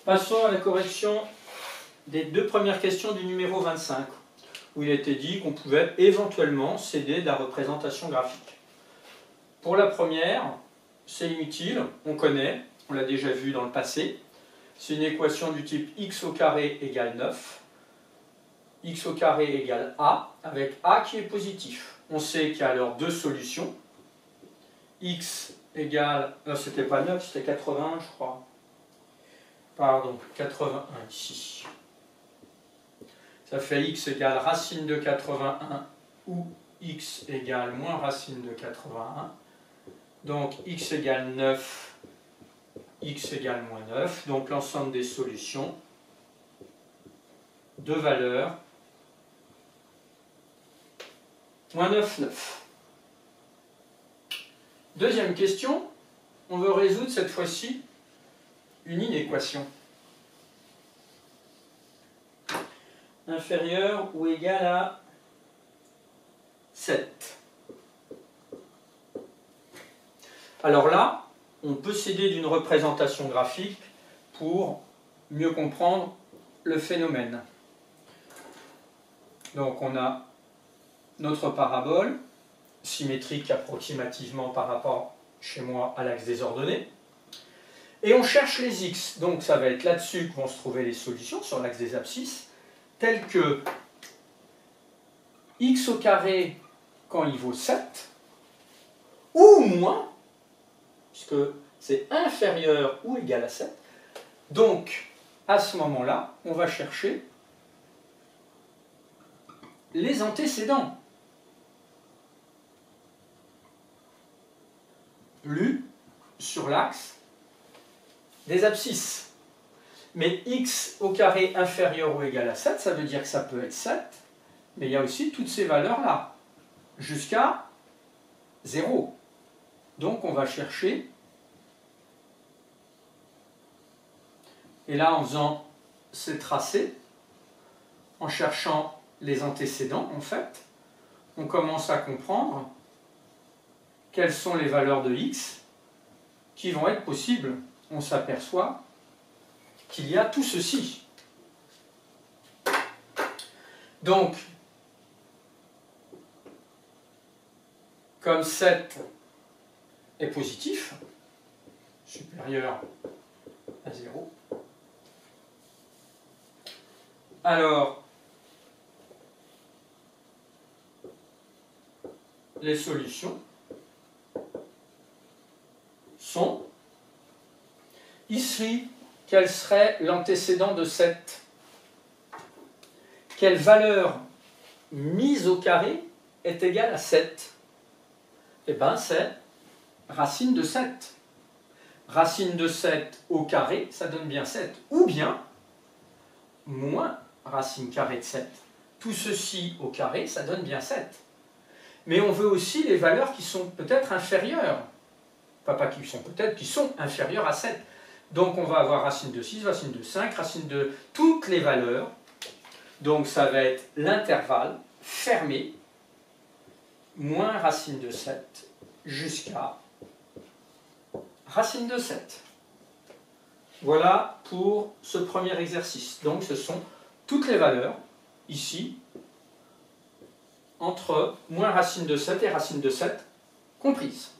Passons à la correction des deux premières questions du numéro 25, où il était dit qu'on pouvait éventuellement céder de la représentation graphique. Pour la première, c'est inutile, on connaît, on l'a déjà vu dans le passé. C'est une équation du type x au carré égale 9, x au carré égale a, avec a qui est positif. On sait qu'il y a alors deux solutions. X égale, c'était pas 9, c'était 81 je crois. Pardon, 81 ici. Ça fait x égale racine de 81 ou x égale moins racine de 81. Donc x égale 9, x égale moins 9. Donc l'ensemble des solutions, deux valeurs, moins 9, 9. Deuxième question, on veut résoudre cette fois-ci une inéquation. Inférieure ou égale à 7. Alors là, on peut s'aider d'une représentation graphique pour mieux comprendre le phénomène. Donc on a notre parabole, symétrique approximativement par rapport, chez moi, à l'axe des ordonnées. Et on cherche les x. Donc ça va être là-dessus que vont se trouver les solutions, sur l'axe des abscisses, telles que x au carré quand il vaut 7, ou moins, puisque c'est inférieur ou égal à 7. Donc, à ce moment-là, on va chercher les antécédents. Lus sur l'axe des abscisses. Mais x au carré inférieur ou égal à 7, ça veut dire que ça peut être 7, mais il y a aussi toutes ces valeurs-là, jusqu'à 0. Donc on va chercher, et là en faisant ces tracés, en cherchant les antécédents, en fait, on commence à comprendre quelles sont les valeurs de x qui vont être possibles. On s'aperçoit qu'il y a tout ceci. Donc, comme 7 est positif, supérieur à 0, alors les solutions sont ici. Quel serait l'antécédent de 7? Quelle valeur mise au carré est égale à 7? Eh bien, c'est racine de 7. Racine de 7 au carré, ça donne bien 7. Ou bien, moins racine carrée de 7. Tout ceci au carré, ça donne bien 7. Mais on veut aussi les valeurs qui sont peut-être inférieures. Enfin, pas qui sont peut-être, qui sont inférieures à 7. Donc on va avoir racine de 6, racine de 5, racine de toutes les valeurs. Donc ça va être l'intervalle fermé, moins racine de 7, jusqu'à racine de 7. Voilà pour ce premier exercice. Donc ce sont toutes les valeurs, ici, entre moins racine de 7 et racine de 7 comprises.